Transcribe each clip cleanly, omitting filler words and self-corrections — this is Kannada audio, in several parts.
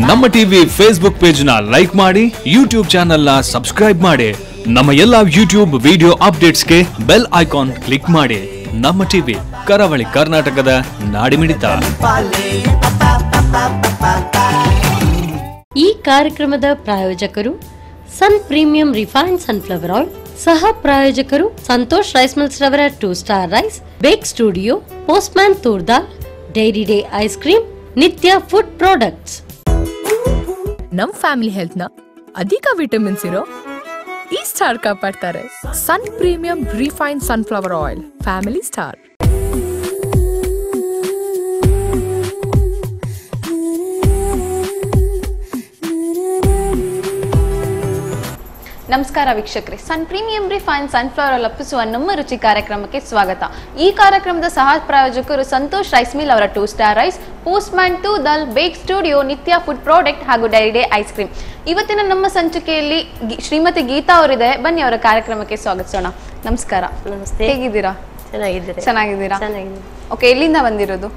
ನಮ್ಮ ಟಿವಿ ಫೇಸ್ಬುಕ್ ಪೇಜ್ ನ ಲೈಕ್ ಮಾಡಿ, ಯೂಟ್ಯೂಬ್ ಚಾನೆಲ್ ನ ಸಬ್ಸ್ಕ್ರೈಬ್ ಮಾಡಿ. ನಮ್ಮ ಎಲ್ಲಾ ಯೂಟ್ಯೂಬ್ ವಿಡಿಯೋ ಅಪ್ಡೇಟ್ಸ್ಗೆ ಬೆಲ್ ಐಕಾನ್ ಕ್ಲಿಕ್ ಮಾಡಿ. ನಮ್ಮ ಟಿವಿ, ಕರಾವಳಿ ಕರ್ನಾಟಕದ ನಾಡಿಮಿಡಿತ. ಈ ಕಾರ್ಯಕ್ರಮದ ಪ್ರಾಯೋಜಕರು sun premium refined sunflower oil, ಸಹ ಪ್ರಾಯೋಜಕರು ಸಂತೋಷ್ ರೈಸ್ ಮಿಲ್ಸ್ ರವರ 2 star rice, bake studio, postman toor dal, dairy day ice cream, Nitya food products. ನಮ್ ಫ್ಯಾಮಿಲಿ ಹೆಲ್ತ್ ನ ಅಧಿಕ ವಿಟಮಿನ್ಸ್ ಇರೋ ಈ ಸ್ಟಾರ್ ಕಾಪಾಡ್ತಾರೆ. Sun premium refined sunflower oil, family star. ನಮಸ್ಕಾರ ವೀಕ್ಷಕರೇ, ಸನ್ ಪ್ರೀಮಿಯಂ ರಿಫೈನ್ ಸನ್ಫ್ಲವರ್ ಆಯಿಲ್ ಅರ್ಪಿಸುವ ನಮ್ಮ ರುಚಿ ಕಾರ್ಯಕ್ರಮಕ್ಕೆ ಸ್ವಾಗತ. ಈ ಕಾರ್ಯಕ್ರಮದ ಸಹ ಪ್ರಾಯೋಜಕರು ಸಂತೋಷ್ ರೈಸ್ ಮಿಲ್ ಅವರ 2 ಸ್ಟಾರ್ ರೈಸ್, ಪೋಸ್ಟ್ಮ್ಯಾನ್ ತೂರ್ದಾಲ್, ಬೇಕ್ ಸ್ಟುಡಿಯೋ, ನಿತ್ಯ ಫುಡ್ ಪ್ರಾಡಕ್ಟ್ ಹಾಗೂ ಡೈರಿ ಡೇ ಐಸ್ ಕ್ರೀಮ್. ಇವತ್ತಿನ ನಮ್ಮ ಸಂಚಿಕೆಯಲ್ಲಿ ಶ್ರೀಮತಿ ಗೀತಾ ಅವರಿದೆ. ಬನ್ನಿ ಅವರ ಕಾರ್ಯಕ್ರಮಕ್ಕೆ ಸ್ವಾಗತಿಸೋಣ. ನಮಸ್ಕಾರ. ನಮಸ್ತೆ. ಹೇಗಿದ್ದೀರಾ? ಚೆನ್ನಾಗಿದ್ದೀರಾ? ಓಕೆ, ಎಲ್ಲಿಂದ ಬಂದಿರೋದು?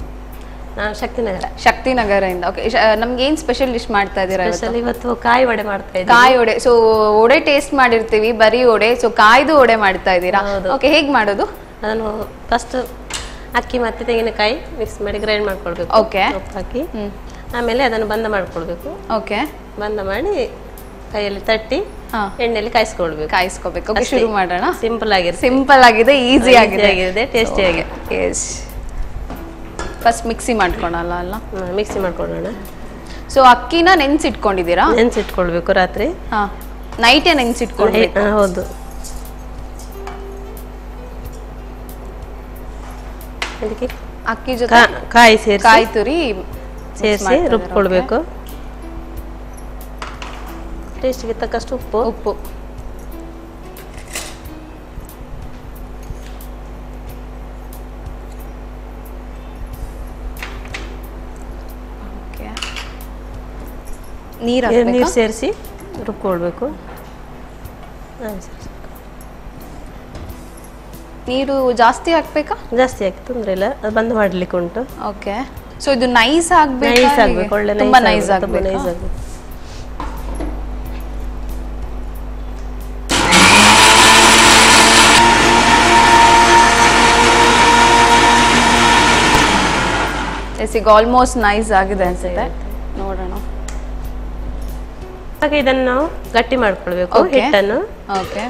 ಶಕ್ತಿನಗರದಿಂದ. ಓಕೆ, ನಮ್ಗೆ ಏನ್ ಸ್ಪೆಷಲ್ ಡಿಶ್ ಮಾಡ್ತಾ ಇದ್ದೀರಾ ಇವತ್ತು? ಕಾಯಿ ವಡೆ ಮಾಡ್ತಾ ಇದ್ದೀವಿ. ಕಾಯಿ ವಡೆ. ಸೊ ವಡೆ ಟೇಸ್ಟ್ ಮಾಡಿರ್ತೀವಿ, ಬರೀ ವಡೆ. ಸೊ ಕಾಯ್ದು ವಡೆ ಮಾಡ್ತಾ ಇದ್ದೀರಾ? ಓಕೆ, ಹೇಗ್ ಮಾಡೋದು? ಅದನ್ನು ಫಸ್ಟ್ ಅಕ್ಕಿ ಮತ್ತೆ ತೆಂಗಿನಕಾಯಿ ಮಿಕ್ಸ್ ಮಾಡಿ ಗ್ರೈಂಡ್ ಮಾಡ್ಕೊಳ್ಬೇಕು. ಓಕೆ, ಉಪ್ಪು ಹಾಕಿ ಆಮೇಲೆ ಅದನ್ನು ಬಂದ ಮಾಡ್ಕೊಳ್ಬೇಕು. ಓಕೆ, ಬಂದ ಮಾಡಿ ಕೈಯಲ್ಲಿ ತಟ್ಟಿ ಎಣ್ಣೆಯಲ್ಲಿ ಕಾಯಿಸ್ಕೊಳ್ಬೇಕು. ಓಕೆ, ಶುರು ಮಾಡೋಣ. ಸಿಂಪಲ್ ಆಗಿದೆ, ಈಸಿ ಆಗಿದೆ, ಟೇಸ್ಟಿ ಆಗಿದೆ. ಫಸ್ಟ್ ಮಿಕ್ಸಿ ಮಾಡ್ಕೊಳಲ್ಲ ಅಲ್ಲ? ಮಿಕ್ಸಿ ಮಾಡ್ಕೊಳ್ಳೋಣ. ಸೊ ಅಕ್ಕಿನ ನೆನ್ಸಿಟ್ಕೊಂಡಿದ್ದೀರಾ? ನೆನ್ಸಿಟ್ಕೊಳ್ಬೇಕು ರಾತ್ರಿ. ನೈಟೇ ನೆನ್ಸಿಟ್ಕೊಳ್ಬೇಕು. ಹೌದು. ಅದಕ್ಕೆ ಅಕ್ಕಿ ಜೊತೆ ಕಾಯಿ ತುರಿ ಸೇರಿಸಿ ರುಬ್ಕೊಳ್ಬೇಕು. ಟೇಸ್ಟ್ಗೆ ತಕ್ಕಷ್ಟು ಉಪ್ಪು. ನೀರು ಸೇರಿಸಿ ರುಬ್ಕೊಳ್ಬೇಕು. ನೀರು ಜಾಸ್ತಿ ಹಾಕ್ಬೇಕಾ? ಜಾಸ್ತಿ ಹಾಕಿ ತೊಂದ್ರೆ ಇಲ್ಲ, ಅದು ಬಂದ್ ಮಾಡ್ಲಿಕ್ಕೆ ಉಂಟು. ಓಕೆ, ಸೊ ಇದು ನೈಸ್ ಆಗ್ಬೇಕು. ಒಳ್ಳೆ ನೈಸ್ ಆಗ್ಬೇಕು. ಈಗ ಆಲ್ಮೋಸ್ಟ್ ನೈಸ್ ಆಗಿದೆ ಅನ್ಸುತ್ತೆ. ನೋಡೋಣ. ಹಾಗೆ ಇದನ್ನು ನಾವು ಗಟ್ಟಿ ಮಾಡ್ಕೊಳ್ಬೇಕು ಹಿಟ್ಟನ್ನು. ಓಕೆ,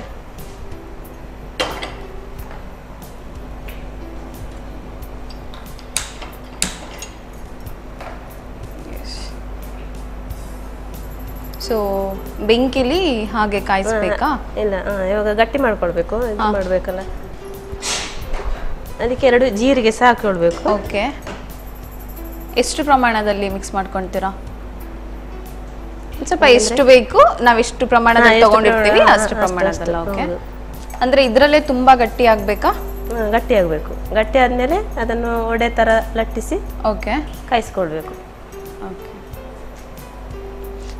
ಸೊ ಬೆಂಕಿಲಿ ಹಾಗೆ ಕಾಯಿಸ್ಬೇಕಾ? ಇಲ್ಲ, ಇವಾಗ ಗಟ್ಟಿ ಮಾಡ್ಕೊಳ್ಬೇಕು. ಮಾಡ್ಬೇಕಲ್ಲ, ಅದಕ್ಕೆ 2 ಜೀರಿಗೆ ಸಹ ಹಾಕೊಳ್ಬೇಕು. ಓಕೆ, ಎಷ್ಟು ಪ್ರಮಾಣದಲ್ಲಿ ಮಿಕ್ಸ್ ಮಾಡ್ಕೊಳ್ತೀರಾ? ಸ್ವಲ್ಪ ಎಷ್ಟು ಬೇಕು, ನಾವ್ ಎಷ್ಟು ಪ್ರಮಾಣದಲ್ಲಿ ತಗೊಂಡಿರ್ತೀವಿ ಅಷ್ಟು ಪ್ರಮಾಣದಲ್ಲ. ಓಕೆ, ಅಂದ್ರೆ ಇದ್ರಲ್ಲೇ ತುಂಬಾ ಗಟ್ಟಿ ಆಗ್ಬೇಕಾ? ಗಟ್ಟಿ ಆಗ್ಬೇಕು. ಗಟ್ಟಿ ಆದ್ಮೇಲೆ ಅದನ್ನು ಒಡೆ ತರ ಲಟ್ಟಿಸಿ ಓಕೆ ಕಾಯಿಸ್ಕೊಳ್ಬೇಕು. ಓಕೆ,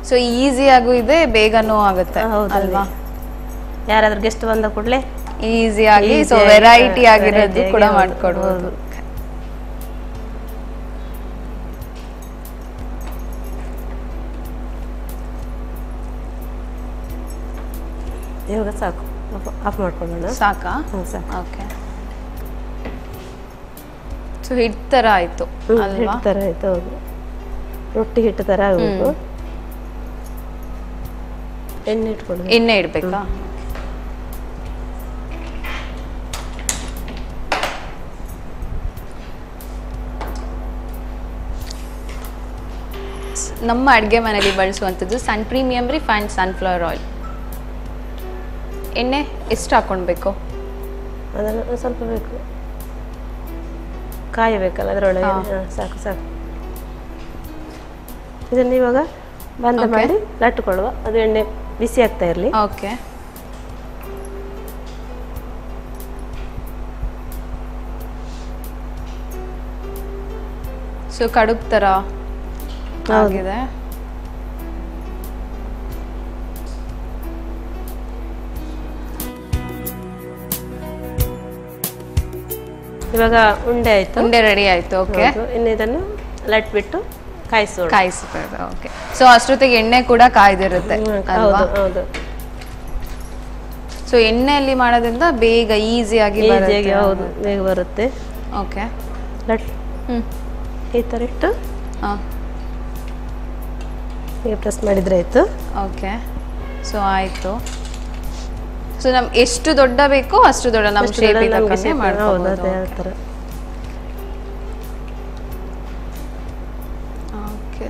ಸೊ ಈಸಿ ಆಗೂ ಇದೆ, ಬೇಗನೂ ಆಗುತ್ತೆ ಅಲ್ವಾ? ಯಾರಾದ್ರೂ ಗೆಸ್ಟ್ ಬಂದ ಕೂಡಲೇ ಈಸಿ ಆಗಿ, ಸೊ ವೆರೈಟಿ ಆಗಿರೋದು ಕೂಡ ಮಾಡ್ಕೊಡ್ಬೋದು. ಇವಾಗ ಸಾಕು, ಆಫ್ ಮಾಡ್ಕೊಳ್ಳೋಣ. ಸಾಕಾ? ಸಾಕು. ಓಕೆ, ಸೊ ಹಿಟ್ಟು ತರ ಆಯ್ತು ಅಲ್ವಾ? ಹಿಟ್ಟು ತರ ಆಯ್ತು. ಹೌದು, ರೊಟ್ಟಿ ಹಿಟ್ಟು ತರ ಆಗಬೇಕು. ಎಣ್ಣೆ ಇಟ್ಕೊಳ್ಳೋದು. ಎಣ್ಣೆ ಇಡ್ಬೇಕಾ? ನಮ್ಮ ಅಡುಗೆ ಮನೆಯಲ್ಲಿ ಬಳಸುವಂಥದ್ದು ಸನ್ ಪ್ರೀಮಿಯಂ ರಿಫೈನ್ಡ್ ಸನ್ಫ್ಲವರ್ ಆಯಿಲ್. ಎಣ್ಣೆ ಎಷ್ಟು ಹಾಕೊಳ್ಬೇಕು? ಅದನ್ನು ಸ್ವಲ್ಪ ಬೇಕು, ಕಾಯಬೇಕಲ್ಲ ಅದರೊಳಗೆ. ಸಾಕು. ಇದನ್ನು ಇವಾಗ ಬಂದ ಮಾಡಿ ಲಟ್ಟುಕೊಳ್ಳುವ. ಅದು ಎಣ್ಣೆ ಬಿಸಿ ಆಗ್ತಾ ಇರಲಿ. ಓಕೆ, ಸೊ ಕಡುಬು ಥರ ಆಗಿದೆ. ಇವಾಗ ಉಂಡೆ ಆಯ್ತು, ಉಂಡೆ ರೆಡಿ ಆಯ್ತು. ಓಕೆ, ಇನ್ನು ಇದನ್ನು ಲಟ್ ಬಿಟ್ಟು ಕಾಯಿಸ್ಬೇಕು. ಓಕೆ, ಸೊ ಅಷ್ಟೊತ್ತಿಗೆ ಎಣ್ಣೆ ಕೂಡ ಕಾಯ್ದಿರುತ್ತೆ ಅಲ್ವಾ? ಹೌದು. ಸೊ ಎಣ್ಣೆಯಲ್ಲಿ ಮಾಡೋದ್ರಿಂದ ಬೇಗ ಈಸಿಯಾಗಿ ಹೌದು, ಬೇಗ ಬರುತ್ತೆ. ಓಕೆ, ಈ ಥರ ಇಟ್ಟು ಈಗ ಪ್ರೆಸ್ ಮಾಡಿದ್ರೆ ಆಯ್ತು. ಓಕೆ, ಸೊ ಆಯ್ತು. ಸೊ ನಮ್ಗೆ ಎಷ್ಟು ದೊಡ್ಡ ಬೇಕೋ ಅಷ್ಟು ದೊಡ್ಡ ನಮ್ಮ ಶೇಪಿಗೆ ತಕ್ಕಂತೆ ಮಾಡ್ಬೋದು. ಅದೇ ಥರ. ಓಕೆ,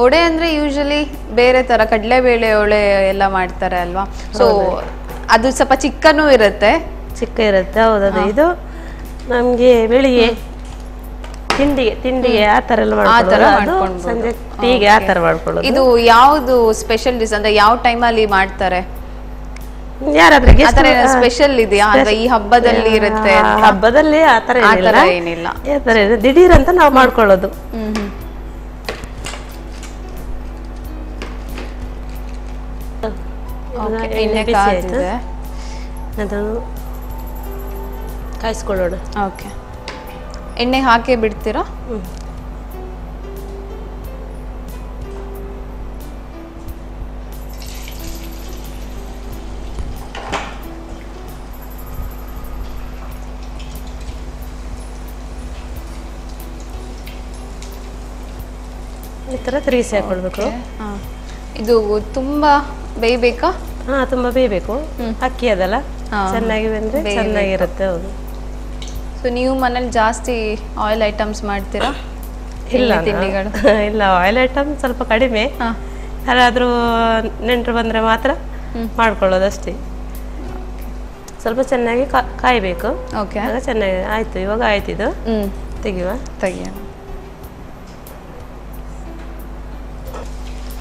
ಒಡೆ ಅಂದ್ರೆ ಯೂಶಲಿ ಬೇರೆ ತರ ಕಡಲೆಬೇಳೆ ಒಡೆ ಎಲ್ಲ ಮಾಡ್ತಾರೆ ಅಲ್ವಾ? ಸೊ ಅದು ಸ್ವಲ್ಪ ಚಿಕ್ಕನೂ ಇರುತ್ತೆ. ಹೌದು. ಅದೇ ಇದು ನಮ್ಗೆ ಬೆಳಿಗ್ಗೆ ತಿಂಡಿಗೆ ಆ ತರ ಎಲ್ಲ ಮಾಡ್ಕೊಳ್ಳೋದು, ಸಂಜೆ ಟೀಗೆ ಆ ತರ ಮಾಡ್ಕೊಳ್ಳೋದು. ಇದು ಯಾವ್ದು ಸ್ಪೆಷಲ್ ಡಿಶ್ ಅಂದ್ರೆ ಯಾವ ಟೈಮ್ ಅಲ್ಲಿ ಮಾಡ್ತಾರೆ? ಯಾರಾದ್ರೂ ಸ್ಪೆಷಲ್ ಇದೆಯಾ ಅಂದ್ರೆ ಈ ಹಬ್ಬದಲ್ಲಿ ಇರುತ್ತೆ? ಹಬ್ಬದಲ್ಲಿ ಆ ತರ ಏನಿಲ್ಲ, ದಿಢೀರ್ ಅಂತ ನಾವು ಮಾಡ್ಕೊಳ್ಳೋದು. ಎಣ್ಣೆ ಕಾದಿದೆ, ಅದನ್ನು ಕಾಯಿಸ್ಕೊಳ್ಳೋಣ. ಓಕೆ, ಎಣ್ಣೆ ಹಾಕಿ ಬಿಡ್ತೀರಾ? ಈ ತರ ತಿರುಗಿಸಿ ಹಾಕೊಳ್ಬೇಕು. ಇದು ತುಂಬಾ ಬೇಯಬೇಕಾ? ತುಂಬಾ ಬೇಯಬೇಕು. ಅಕ್ಕಿ ಅದಲ್ಲ, ಚೆನ್ನಾಗಿ ಬೆಂದ್ರೆ ಚೆನ್ನಾಗಿರುತ್ತೆ. ಹೌದು. ಸೊ ನೀವು ಮನೇಲಿ ಜಾಸ್ತಿ ಆಯಿಲ್ ಐಟಮ್ಸ್ ಮಾಡ್ತೀರಾ? ಇಲ್ಲ, ತಿಂಡಿಗಳು ಇಲ್ಲ, ಆಯಿಲ್ ಐಟಮ್ ಸ್ವಲ್ಪ ಕಡಿಮೆ. ಯಾರಾದ್ರೂ ನೆಂಟರು ಬಂದ್ರೆ ಮಾತ್ರ ಮಾಡ್ಕೊಳ್ಳೋದು ಅಷ್ಟೇ. ಸ್ವಲ್ಪ ಚೆನ್ನಾಗಿ ಕಾಯ್ಬೇಕು. ಓಕೆ, ಆಗ ಚೆನ್ನಾಗಿ ಆಯ್ತು. ಇವಾಗ ಆಯ್ತು, ಇದು ತೆಗಿಯುವ.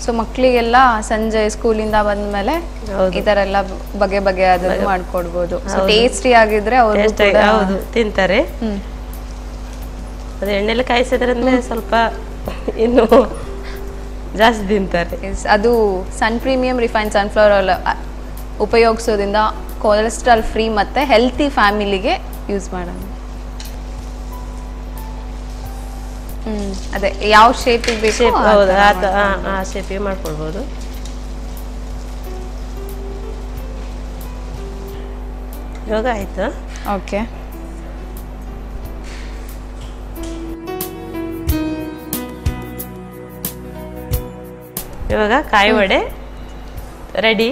ಸೊ ಮಕ್ಕಳಿಗೆಲ್ಲ ಸಂಜೆ ಸ್ಕೂಲಿಂದ ಬಂದ್ಮೇಲೆ ಈ ತರ ಎಲ್ಲ ಬಗೆ ಬಗೆ ಅದನ್ನು ಮಾಡ್ಕೊಡ್ಬೋದು. ಟೇಸ್ಟಿ ಆಗಿದ್ರೆ ಹೌದು, ತಿಂತಾರೆ. ಅದೇ ಎಣ್ಣೆಲಿ ಕಾಯಿಸಿದ್ರಿಂದ ಸ್ವಲ್ಪ ಇನ್ನು ಜಾಸ್ತಿ ತಿಂತಾರೆ. ಅದು sun premium refined sunflower oil ಉಪಯೋಗಿಸೋದ್ರಿಂದ ಕೊಲೆಸ್ಟ್ರಾಲ್ ಫ್ರೀ ಮತ್ತೆ ಹೆಲ್ತಿ ಫ್ಯಾಮಿಲಿಗೆ ಯೂಸ್ ಮಾಡೋಣ. ಅದೇ ಯಾವ ಶೇಪಿಗೆ ಬೇಕು ಆ ಶೇಪಿಗೆ ಮಾಡ್ಕೊಳ್ಬೋದು. ಇವಾಗ ಆಯ್ತು. ಓಕೆ, ಇವಾಗ ಕಾಯಿ ವಡೆ ರೆಡಿ.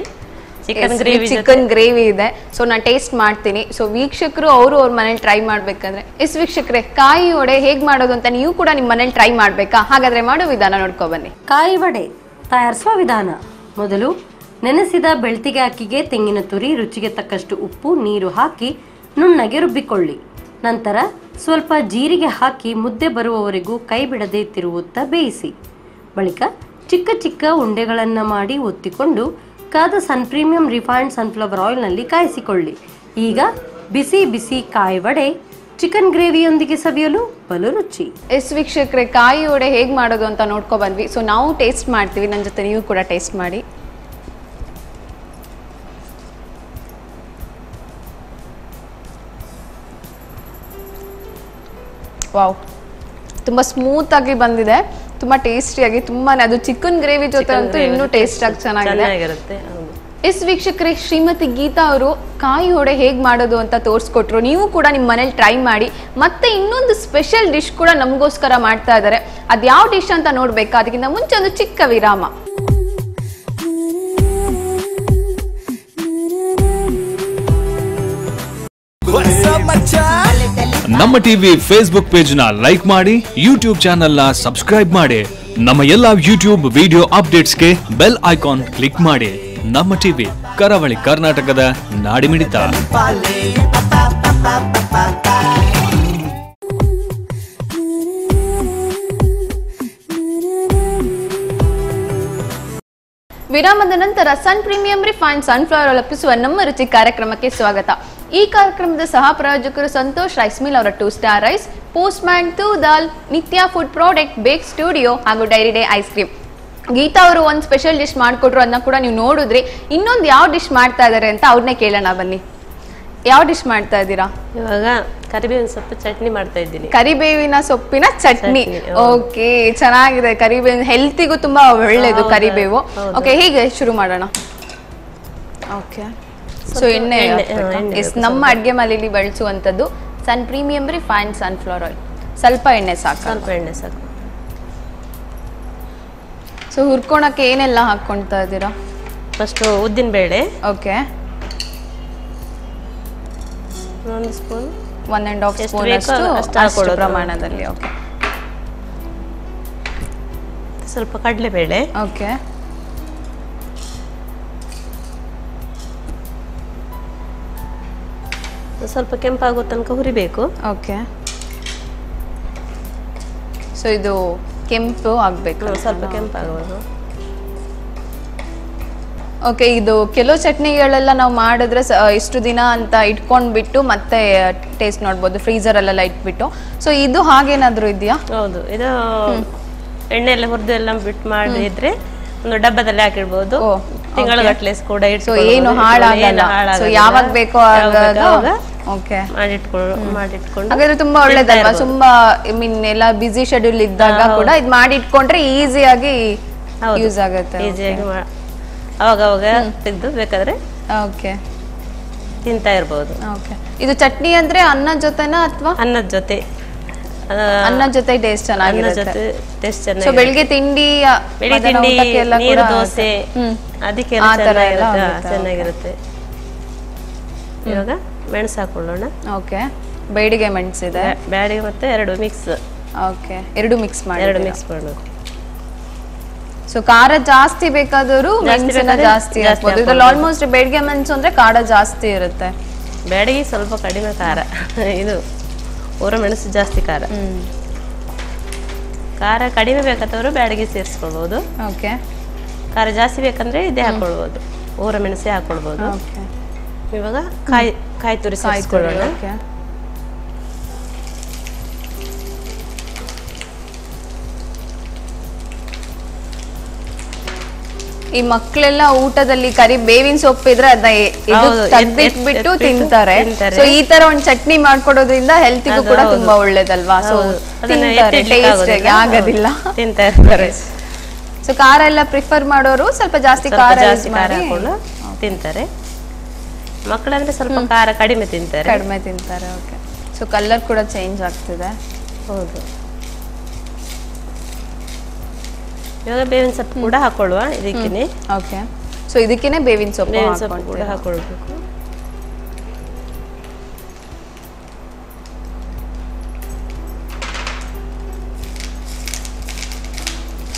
ಚಿಕನ್ ಗ್ರೇವಿ ಇದೆ. ಸೊ ನಾನು ಟೇಸ್ಟ್ ಮಾಡ್ತೀನಿ. ಸೊ ವೀಕ್ಷಕರು ಅವ್ರ ಮನೇಲಿ ಟ್ರೈ ಮಾಡ್ಬೇಕಂದ್ರೆ ವೀಕ್ಷಕರೇ, ಕಾಯಿ ವಡೆ ಹೇಗ್ ಮಾಡೋದು ಅಂತ ನೀವು ಕೂಡ ನಿಮ್ಮ ಮನೇಲಿ ಟ್ರೈ ಮಾಡ್ಬೇಕಾ? ಹಾಗಾದ್ರೆ ಮಾಡೋ ವಿಧಾನ ನೋಡ್ಕೊ ಬನ್ನಿ. ಕಾಯಿ ವಡೆ ತಯಾರಿಸುವ ವಿಧಾನ: ಮೊದಲು ನೆನೆಸಿದ ಬೆಳ್ತಿಗೆ ಅಕ್ಕಿಗೆ ತೆಂಗಿನ ತುರಿ, ರುಚಿಗೆ ತಕ್ಕಷ್ಟು ಉಪ್ಪು, ನೀರು ಹಾಕಿ ನುಣ್ಣಗೆ ರುಬ್ಬಿಕೊಳ್ಳಿ. ನಂತರ ಸ್ವಲ್ಪ ಜೀರಿಗೆ ಹಾಕಿ ಮುದ್ದೆ ಬರುವವರೆಗೂ ಕೈ ಬಿಡದೆ ತಿರುವುತ್ತಾ ಬೇಯಿಸಿ. ಬಳಿಕ ಚಿಕ್ಕ ಚಿಕ್ಕ ಉಂಡೆಗಳನ್ನು ಮಾಡಿ ಒತ್ತಿಕೊಂಡು ಕಾದ ಸನ್ ಪ್ರೀಮಿಯಂ ರಿಫೈನ್ಡ್ ಸನ್ಫ್ಲವರ್ ಆಯಿಲ್ನಲ್ಲಿ ಕಾಯಿಸಿಕೊಳ್ಳಿ. ಈಗ ಬಿಸಿ ಬಿಸಿ ಕಾಯಿ ವಡೆ ಚಿಕನ್ ಗ್ರೇವಿಯೊಂದಿಗೆ ಸವಿಯಲು ಬಲು ರುಚಿ. ವೀಕ್ಷಕರೇ, ಕಾಯಿ ವಡೆ ಹೇಗ್ ಮಾಡೋದು ಅಂತ ನೋಡ್ಕೊ ಬಂದ್ವಿ. ಸೊ ನಾವು ಟೇಸ್ಟ್ ಮಾಡ್ತೀವಿ, ನನ್ನ ಜೊತೆ ನೀವು ಕೂಡ ಟೇಸ್ಟ್ ಮಾಡಿ. ವಾವ್, ತುಂಬಾ ಸ್ಮೂತ್ ಆಗಿ ಬಂದಿದೆ, ತುಂಬಾ ಟೇಸ್ಟಿಯಾಗಿ, ತುಂಬಾನೇ. ಅದು ಚಿಕನ್ ಗ್ರೇವಿ ಜೊತೆ ಅಂತೂ ಇನ್ನೂ ಟೇಸ್ಟ್ ಆಗಿ ಚೆನ್ನಾಗಿರುತ್ತೆ. ವೀಕ್ಷಕರೇ, ಶ್ರೀಮತಿ ಗೀತಾ ಅವರು ಕಾಯಿ ವಡೆ ಹೇಗ್ ಮಾಡೋದು ಅಂತ ತೋರಿಸ್ಕೊಟ್ರು. ನೀವು ಕೂಡ ನಿಮ್ಮ ಮನೇಲಿ ಟ್ರೈ ಮಾಡಿ. ಮತ್ತೆ ಇನ್ನೊಂದು ಸ್ಪೆಷಲ್ ಡಿಶ್ ಕೂಡ ನಮಗೋಸ್ಕರ ಮಾಡ್ತಾ ಇದ್ದಾರೆ. ಅದ್ಯಾವ ಡಿಶ್ ಅಂತ ನೋಡ್ಬೇಕಾ? ಅದಕ್ಕಿಂತ ಮುಂಚೆ ಒಂದು ಚಿಕ್ಕ ವಿರಾಮ. ನಮ್ಮ ಟಿವಿ ಫೇಸ್ಬುಕ್ ಪೇಜ್ ನ ಲೈಕ್ ಮಾಡಿ, ಯೂಟ್ಯೂಬ್ ಚಾನೆಲ್ ನ ಸಬ್ಸ್ಕ್ರೈಬ್ ಮಾಡಿ. ನಮ್ಮ ಎಲ್ಲಾ ಯೂಟ್ಯೂಬ್ ವಿಡಿಯೋ ಅಪ್ಡೇಟ್ಸ್ಗೆ ಬೆಲ್ ಐಕಾನ್ ಕ್ಲಿಕ್ ಮಾಡಿ. ನಮ್ಮ ಟಿವಿ, ಕರಾವಳಿ ಕರ್ನಾಟಕದ ನಾಡಿಮಿಡಿತ. ವಿರಾಮದ ನಂತರ sun premium refined sunflower oil ಅರ್ಪಿಸುವ ನಮ್ಮ ರುಚಿ ಕಾರ್ಯಕ್ರಮಕ್ಕೆ ಸ್ವಾಗತ. ಈ ಕಾರ್ಯಕ್ರಮದ ಸಹ ಪ್ರಾಯೋಜಕರು ಸಂತೋಷ್ ರೈಸ್ ಮಿಲ್ ಅವರ 2 star rice, postman 2 dal, Nitya food product, Bake Studio ಹಾಗೂ Dairy day ice cream. Geeta ಅವರು ಒಂದು ಸ್ಪೆಷಲ್ ಡಿಶ್ ಮಾಡಿಕೊಟ್ರು, ಅದನ್ನ ಕೂಡ ನೀವು ನೋಡಿದ್ರಿ. ಇನ್ನೊಂದು ಯಾವ ಡಿಶ್ ಮಾಡ್ತಾ ಇದ್ದಾರೆ ಅಂತ ಅವ್ರನ್ನೇ ಕೇಳೋಣ ಬನ್ನಿ. ಯಾವ ಡಿಶ್ ಮಾಡ್ತಾ ಇದ್ದೀರಾ? ಇವಾಗ ಕರಿಬೇವಿನ ಸೊಪ್ಪು ಚಟ್ನಿ ಮಾಡ್ತಾ ಇದ್ದೀನಿ. ಕರಿಬೇವಿನ ಸೊಪ್ಪಿನ ಚಟ್ನಿ. ಓಕೆ, ಚೆನ್ನಾಗಿದೆ. ಕರಿಬೇವಿನ ಹೆಲ್ತಿಗೂ ತುಂಬಾ ಒಳ್ಳೇದು ಕರಿಬೇವು. ಓಕೆ, ಹೀಗೆ ಶುರು ಮಾಡೋಣ. ಓಕೆ, ಸೊ ಎಣ್ಣೆ ನಮ್ಮ ಅಡ್ಗೆ ಮನೆಯಲ್ಲಿ ಬಳಸುವಂತದ್ದು ಸನ್ ಪ್ರೀಮಿಯಂ ರಿಫೈನ್ಡ್ ಸನ್ಫ್ಲವರ್ ಆಯಿಲ್. ಸ್ವಲ್ಪ ಎಣ್ಣೆ ಸಾಕು. ಸ್ವಲ್ಪ ಎಣ್ಣೆ ಸಾಕು. ಸೊ ಹುರ್ಕೊಳಕ್ಕೆ ಏನೆಲ್ಲ ಹಾಕ್ಕೊಳ್ತಾ ಇದ್ದೀರಾ? ಫಸ್ಟ್ ಉದ್ದಿನ ಬೇಳೆ. ಓಕೆ, 1 ಸ್ಪೂನ್, 1.5 ಸ್ಪೂನ್ ಅಷ್ಟು ಪ್ರಮಾಣದಲ್ಲಿ. ಓಕೆ, ಸ್ವಲ್ಪ ಕಡಲೆಬೇಳೆ. ಓಕೆ, ಸ್ವಲ್ಪ ಕೆಂಪಾಗೋ ತನಕ ಹುರಿಬೇಕು. ಓಕೆ, ಸೊ ಇದು ಕೆಂಪು ಆಗ್ಬೇಕು, ಸ್ವಲ್ಪ ಕೆಂಪಾಗುವುದು. ಓಕೆ, ಇದು ಕೆಲವು ಚಟ್ನಿಗಳೆಲ್ಲ ನಾವು ಮಾಡಿದ್ರೆ ಇಷ್ಟು ದಿನ ಅಂತ ಇಟ್ಕೊಂಡ್ಬಿಟ್ಟು ಮತ್ತೆ ಟೇಸ್ಟ್ ನೋಡ್ಬೋದು, ಫ್ರೀಸರ್ ಅಲ್ಲೆಲ್ಲ ಇಟ್ಬಿಟ್ಟು. ಸೊ ಇದು ಹಾಗೇನಾದ್ರೂ ಇದೆಯಾ? ಹೌದು, ಇದು ಎಣ್ಣೆ ಎಲ್ಲ ಹುರಿದು ಎಲ್ಲ ಬಿಟ್ಟು ಮಾಡಿದ್ರೆ ಒಂದು ಡಬ್ಬದಲ್ಲಿ ಹಾಕಿಡ್ಬೋದು. ತಿಂಗಳಗಟ್ಟಲೆ ಕೂಡ ಸೊ ಏನು ಹಾಳಾಗಲ್ಲ. ಸೊ ಯಾವಾಗ ಬೇಕೋ ಆಗಾಗ ಓಕೆ ಮಾಡಿಟ್ಕೊಂಡು. ಹಾಗಾದ್ರೆ ತುಂಬಾ ಒಳ್ಳೇದಲ್ವಾ? ತುಂಬಾ ಎಲ್ಲ ಬಿಸಿ ಶೆಡ್ಯೂಲ್ ಇದ್ದಾಗ ಕೂಡ ಇದು ಮಾಡಿಟ್ಕೊಂಡ್ರೆ ಈಸಿಯಾಗಿ ಯೂಸ್ ಆಗುತ್ತೆ. ಈಸಿಯಾಗಿ ಅವಾಗ ಅವಾಗ ತೆಗೆದು ಬೇಕಾದ್ರೆ ಓಕೆ ತಿಂತಾ ಇರ್ಬೋದು. ಓಕೆ, ಇದು ಚಟ್ನಿ ಅಂದ್ರೆ ಅನ್ನದ ಜೊತೆನಾ ಅಥವಾ? ಅನ್ನದ ಜೊತೆ. ಅನ್ನದ ಜೊತೆ ಟೇಸ್ಟ್ ಚೆನ್ನಾಗಿರುತ್ತೆ. ಟೇಸ್ಟ್ ಚೆನ್ನಾಗಿ. ಸೊ ಬೆಳಿಗ್ಗೆ ತಿಂಡಿ, ನೀರು ದೋಸೆ ಅದಕ್ಕೆ ಚೆನ್ನಾಗಿರುತ್ತೆ. ಇವಾಗ ಮೆಣಸು ಹಾಕೊಳ್ಳೋಣ. ಓಕೆ, ಬೇಡಿಗೆ ಮೆಣಸಿದೆ, ಬ್ಯಾಡಿಗೆ ಮತ್ತೆ 2 ಮಿಕ್ಸ್. ಓಕೆ, 2 ಮಿಕ್ಸ್ ಮಾಡಿ. 2 ಮಿಕ್ಸ್ ಮಾಡೋದು. ಸೊ ಖಾರ ಜಾಸ್ತಿ ಬೇಕಾದರೂ ಮೆಣಸನ್ನ ಜಾಸ್ತಿ ಹಾಕ್ಬೋದು. ಇದ್ರಲ್ಲಿ ಆಲ್ಮೋಸ್ಟ್ ಬೇಡಿಗೆ ಮೆಣಸು ಅಂದ್ರೆ ಖಾರ ಜಾಸ್ತಿ ಇರುತ್ತೆ. ಬ್ಯಾಡಿಗೆ ಸ್ವಲ್ಪ ಕಡಿಮೆ ಖಾರ, ಇದು ಊರ ಮೆಣಸು ಜಾಸ್ತಿ ಖಾರ. ಖಾರ ಕಡಿಮೆ ಬೇಕಾದವರು ಬ್ಯಾಡಿಗೆ ಸೇರಿಸ್ಕೊಳ್ಬೋದು. ಓಕೆ, ಖಾರ ಜಾಸ್ತಿ ಬೇಕಂದ್ರೆ ಇದೇ ಹಾಕೊಳ್ಬೋದು, ಊರ ಮೆಣಸೇ ಹಾಕೊಳ್ಬೋದು. ಇವಾಗ ಕಾಯಿ ತುರಿ ಸೇರಿಸ್ಕೊಳ್ಳೋಣ. ಈ ಮಕ್ಕಳೆಲ್ಲ ಊಟದಲ್ಲಿ ಬೇವಿನ ಸೊಪ್ಪು ಇದ್ರೆ ತೆಗ್ದಿಟ್ಬಿಟ್ಟು ತಿಂತಾರೆ. ಸೊ ಈ ತರ ಒಂದ್ ಚಟ್ನಿ ಮಾಡ್ಕೊಡೋದ್ರಿಂದ ಹೆಲ್ತಿಗೂ ಕೂಡ ತುಂಬಾ ಒಳ್ಳೇದಲ್ವಾ? ಸೊ ಟೇಸ್ಟ್ ಆಗೋದಿಲ್ಲ, ತಿಂತಾ ಇರ್ತಾರೆ. ಸೊ ಖಾರ ಎಲ್ಲ ಪ್ರಿಫರ್ ಮಾಡೋರು ಸ್ವಲ್ಪ ಜಾಸ್ತಿ ಖಾರ ಹಾಕೊಂಡು ತಿಂತಾರೆ. ಮಕ್ಕಳಂದ್ರೆ ಸ್ವಲ್ಪ ಖಾರ ಕಡಿಮೆ ತಿಂತಾರೆ. ಓಕೆ, ಸೊ ಕಲರ್ ಕೂಡ ಚೇಂಜ್ ಆಗ್ತಿದೆ. ಹೌದು, ಇವಾಗ ಬೇವಿನ ಸೊಪ್ಪು ಕೂಡ ಹಾಕೊಳ್ಳುವ ಇದಕ್ಕೆ. ಓಕೆ, ಸೊ ಇದಕ್ಕೇನೆ ಬೇವಿನ ಸೊಪ್ಪು ಕೂಡ ಹಾಕೊಳ್ಬೇಕು.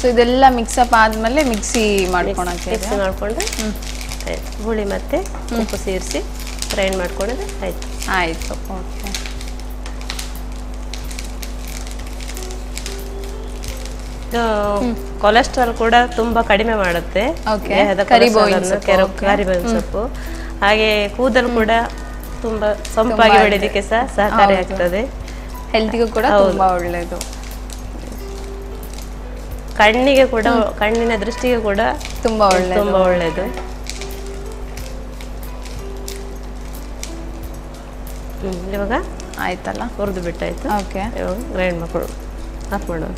ಸೊ ಇದೆಲ್ಲ ಮಿಕ್ಸಪ್ ಆದ್ಮೇಲೆ ಮಿಕ್ಸಿ ಮಾಡ್ಕೊಂಡು ಹುಳಿ ಮತ್ತೆ ಉಪ್ಪು ಸೇರಿಸಿ ಗ್ರೈಂಡ್ ಮಾಡ್ಕೊಂಡ್ರೆ ಆಯ್ತು. ಓಕೆ, ಕೊಲೆಸ್ಟ್ರಾಲ್ ಕೂಡ ತುಂಬಾ ಕಡಿಮೆ ಮಾಡುತ್ತೆ ಕರಿಬೇವಿನ ಸೊಪ್ಪು. ಹಾಗೆ ಕೂದಲು ಕೂಡ ತುಂಬಾ ಸೊಂಪಾಗಿ ಬೆಳೆದಕ್ಕೆ ಸಹಕಾರಿ ಆಗ್ತದೆ. ಹೆಲ್ತಿಗೂ ಕೂಡ ತುಂಬಾ ಒಳ್ಳೆಯದು. ಕಣ್ಣಿಗೆ ಕೂಡ, ಕಣ್ಣಿನ ದೃಷ್ಟಿಗೆ ಕೂಡ ತುಂಬಾ ಒಳ್ಳೆಯದು. ಇವಾಗ ಆಯ್ತಲ್ಲ, ಹುರಿದು ಬಿಟ್ಟಾಯ್ತು. ಓಕೆ, ಇವಾಗ ಗ್ರೈಂಡ್ ಮಾಡ್ಕೊಳ್ಳೋದು, ಆಫ್ ಮಾಡೋದು.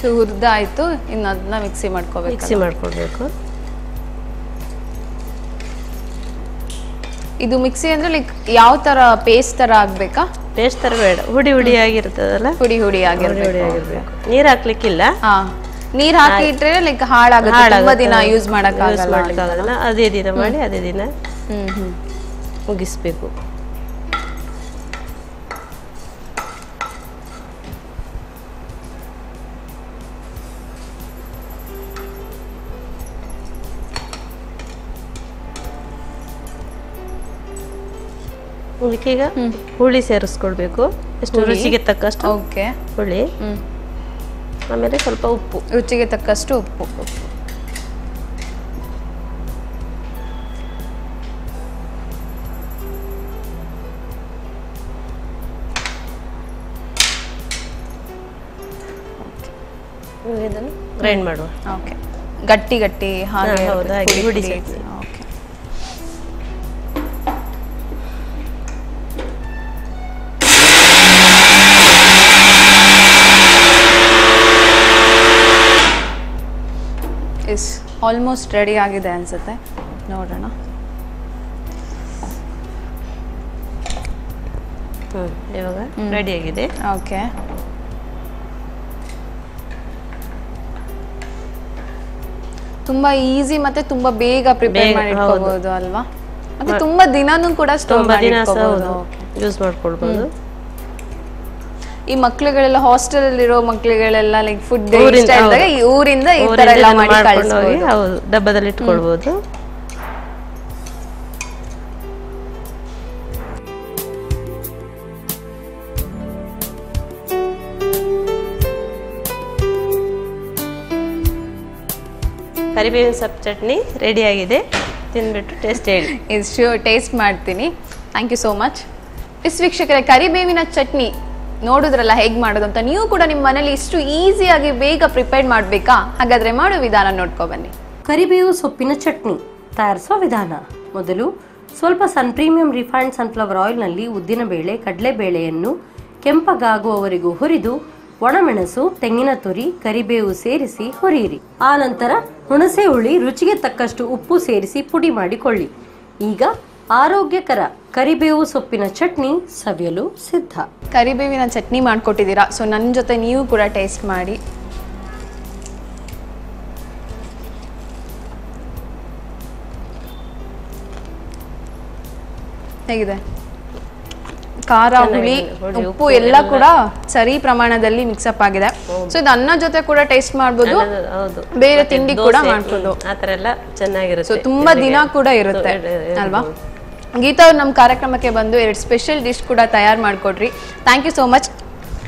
ಸೊ ಹುರಿದಾಯ್ತು, ಇನ್ನು ಅದನ್ನ ಮಿಕ್ಸಿ ಮಾಡ್ಕೊಳ್ಬೇಕು. ಇದು ಮಿಕ್ಸಿ ಅಂದ್ರೆ ಲೈಕ್ ಯಾವ ತರ ಪೇಸ್ಟ್ ತರ ಆಗ್ಬೇಕಾ? ಪೇಸ್ಟ್ ತರ ಬೇಡ, ಹುಡಿ ಆಗಿರ್ತದಲ್ಲ, ಹುಡಿ ಆಗಿರ್ಬೇಕು. ನೀರ್ ಹಾಕ್ಲಿಕ್ಕಿಲ್ಲ. ನೀರ್ ಹಾಕಿ ಇಟ್ರೆ ಲೈಕ್ ಹಾಳಾಗುತ್ತೆ, ತುಂಬಾ ದಿನ ಯೂಸ್ ಮಾಡಕ್ಕಾಗಲ್ಲ. ಅದೇ ದಿನ ಮಾಡಿ ಅದೇ ದಿನ ಮುಗಿಸ್ಬೇಕು. ಈಗ ಹುಳಿ ಸೇರಿಸ್ಕೊಳ್ಬೇಕು, ಎಷ್ಟು ರುಚಿಗೆ ತಕ್ಕಷ್ಟು ಹುಳಿ. ಆಮೇಲೆ ಸ್ವಲ್ಪ ಉಪ್ಪು, ರುಚಿಗೆ ತಕ್ಕಷ್ಟು ಉಪ್ಪು. ಇದನ್ನು ಗ್ರೈಂಡ್ ಮಾಡುವ. ಓಕೆ, ಗಟ್ಟಿ ಗಟ್ಟಿ ಹಾಗೆ ಹೌದು, ಹಾಗೆ ಹುಡಿ ಓಕೆ. ಇಸ್ ಆಲ್ಮೋಸ್ಟ್ ರೆಡಿ ಆಗಿದೆ ಅನ್ಸುತ್ತೆ, ನೋಡೋಣ. ಇವಾಗ ರೆಡಿ ಆಗಿದೆ. ಓಕೆ, ತುಂಬಾ ಈಸಿ ಮತ್ತೆ ತುಂಬಾ ಬೇಗ ಪ್ರಿಪೇರ್ ಮಾಡಿ ಇಟ್ಕೋಬಹುದು ಅಲ್ವಾ? ಮತ್ತೆ ತುಂಬಾ ದಿನಾನೂ ಕೂಡ ಸ್ಟೋರ್ ಮಾಡಿ ಇಟ್ಕೋಬಹುದು, ಯೂಸ್ ಮಾಡ್ಕೊಳ್ಬಹುದು. ಈ ಮಕ್ಕಳುಗಳೆಲ್ಲ ಹಾಸ್ಟೆಲ್ ಅಲ್ಲಿ ಇರೋ ಮಕ್ಕಳುಗಳೆಲ್ಲ ಲೈಕ್ ಫುಡ್ ಇಷ್ಟ ಇದ್ದಾಗ ಈ ಊರಿಂದ ಈ ತರ ಎಲ್ಲ ಮಾಡಿ ಕಳಿಸಬಹುದು. ಹೌದು, ಡಬ್ಬದಲ್ಲಿ ಇಟ್ಕೊಳ್ಬಹುದು. ಕರಿಬೇವಿನ ಸೊಪ್ಪು ಚಟ್ನಿ ರೆಡಿ ಆಗಿದೆ, ತಿಂದ್ಬಿಟ್ಟು ಟೇಸ್ಟ್ ಹೇಳಿ. ಇದು ಶ್ಯೂರ್ ಟೇಸ್ಟ್ ಮಾಡ್ತೀನಿ. Thank you so much. ವೀಕ್ಷಕರೇ, ಕರಿಬೇವಿನ ಚಟ್ನಿ ನೋಡಿದ್ರಲ್ಲ ಹೇಗೆ ಮಾಡೋದು ಅಂತ. ನೀವು ಕೂಡ ನಿಮ್ಮ ಮನೇಲಿ ಇಷ್ಟು ಈಸಿಯಾಗಿ ಬೇಗ ಪ್ರಿಪೇರ್ ಮಾಡಬೇಕಾ? ಹಾಗಾದ್ರೆ ಮಾಡೋ ವಿಧಾನ ನೋಡ್ಕೊ ಬನ್ನಿ. ಕರಿಬೇವು ಸೊಪ್ಪಿನ ಚಟ್ನಿ ತಯಾರಿಸುವ ವಿಧಾನ. ಮೊದಲು ಸ್ವಲ್ಪ ಸನ್ ಪ್ರೀಮಿಯಂ ರಿಫೈನ್ಡ್ ಸನ್ಫ್ಲವರ್ ಆಯಿಲ್ನಲ್ಲಿ ಉದ್ದಿನಬೇಳೆ, ಕಡಲೆಬೇಳೆಯನ್ನು ಕೆಂಪಗಾಗುವವರೆಗೂ ಹುರಿದು ಒಣಮೆಣಸು, ತೆಂಗಿನ ತುರಿ, ಕರಿಬೇವು ಸೇರಿಸಿ ಹುರಿಯಿರಿ. ಆ ನಂತರ ಹುಣಸೆ ಹುಳಿ, ರುಚಿಗೆ ತಕ್ಕಷ್ಟು ಉಪ್ಪು ಸೇರಿಸಿ ಪುಡಿ ಮಾಡಿಕೊಳ್ಳಿ. ಈಗ ಆರೋಗ್ಯಕರ ಕರಿಬೇವು ಸೊಪ್ಪಿನ ಚಟ್ನಿ ಸವಿಯಲು ಸಿದ್ಧ. ಕರಿಬೇವಿನ ಚಟ್ನಿ ಮಾಡ್ಕೊಟ್ಟಿದ್ದೀರಾ, ಸೊ ನನ್ನ ಜೊತೆ ನೀವು ಕೂಡ ಟೇಸ್ಟ್ ಮಾಡಿ. ಹೇಗಿದೆ? ಖಾರ, ಹುಳಿ, ಉಪ್ಪು ಎಲ್ಲ ಕೂಡ ಸರಿ ಪ್ರಮಾಣದಲ್ಲಿ ಮಿಕ್ಸಪ್ ಆಗಿದೆ. ಸೊ ಇದು ಅನ್ನ ಜೊತೆ ಕೂಡ ಟೇಸ್ಟ್ ಮಾಡಬಹುದು, ಬೇರೆ ತಿಂಡಿ ಕೂಡ ಮಾಡ್ಬೋದು. ಆತರ ಎಲ್ಲ ಚೆನ್ನಾಗಿರುತ್ತೆ. ಸೊ ತುಂಬಾ ದಿನ ಕೂಡ ಇರುತ್ತೆ ಅಲ್ವಾ? ಗೀತಾ ಅವ್ರು ನಮ್ಮ ಕಾರ್ಯಕ್ರಮಕ್ಕೆ ಬಂದು 2 ಸ್ಪೆಷಲ್ ಡಿಶ್ ಕೂಡ ತಯಾರು ಮಾಡಿಕೊಡ್ರಿ. Thank you so much.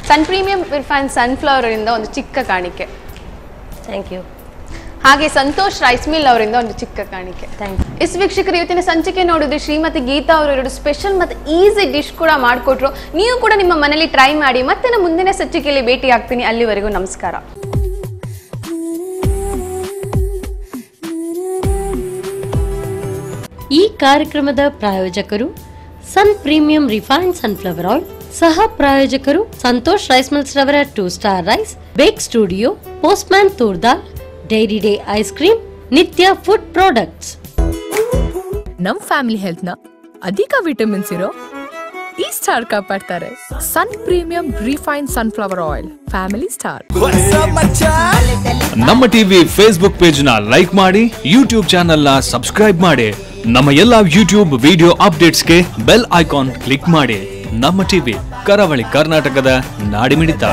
Sun premium refined sunflower ಇಂದ ಒಂದು ಚಿಕ್ಕ ಕಾಣಿಕೆ. Thank you. ಹಾಗೆ ಸಂತೋಷ್ ರೈಸ್ ಮಿಲ್ ಅವರಿಂದ ಒಂದು ಚಿಕ್ಕ ಕಾಣಿಕೆ. ಇಸ್ ವೀಕ್ಷಕರು, ಇವತ್ತಿನ ಸಂಚಿಕೆ ನೋಡಿದ್ರೆ ಶ್ರೀಮತಿ ಗೀತಾ ಅವರು 2 ಸ್ಪೆಷಲ್ ಮತ್ತೆ ಈಸಿ ಡಿಶ್ ಕೂಡ ಮಾಡಿಕೊಟ್ರು. ನೀವು ಕೂಡ ನಿಮ್ಮ ಮನೇಲಿ ಟ್ರೈ ಮಾಡಿ. ಮತ್ತೆ ನಾನು ಮುಂದಿನ ಸಂಚಿಕೆಯಲ್ಲಿ ಭೇಟಿ ಆಗ್ತೀನಿ. ಅಲ್ಲಿವರೆಗೂ ನಮಸ್ಕಾರ. ಈ ಕಾರ್ಯಕ್ರಮದ ಪ್ರಾಯೋಜಕರು sun premium refined sunflower oil, ಸಹ ಪ್ರಾಯೋಜಕರು ಸಂತೋಷ್ ರೈಸ್ ಮಿಲ್ಸ್ ರವರ 2 star rice, bake studio, postman toor dal, dairy day ice cream, Nitya food products. ನಮ್ ಫ್ಯಾಮಿಲಿ ಹೆಲ್ತ್ ನ ಅಧಿಕ ವಿಟಮಿನ್ಸ್ ಇರೋ ಈ ಸ್ಟಾರ್ ಕಾಪಾಡ್ತಾರೆ. Sun premium refined sunflower oil, family star. ನಮ್ಮ ಟಿವಿ ಫೇಸ್ಬುಕ್ ಪೇಜ್ ನ ಲೈಕ್ ಮಾಡಿ, ಯೂಟ್ಯೂಬ್ ಚಾನೆಲ್ ನ ಸಬ್ಸ್ಕ್ರೈಬ್ ಮಾಡಿ. ನಮ್ಮ ಎಲ್ಲಾ ಯೂಟ್ಯೂಬ್ ವಿಡಿಯೋ ಅಪ್ಡೇಟ್ಸ್ಗೆ ಬೆಲ್ ಐಕಾನ್ ಕ್ಲಿಕ್ ಮಾಡಿ. ನಮ್ಮ ಟಿವಿ, ಕರಾವಳಿ ಕರ್ನಾಟಕದ ನಾಡಿಮಿಡಿತ.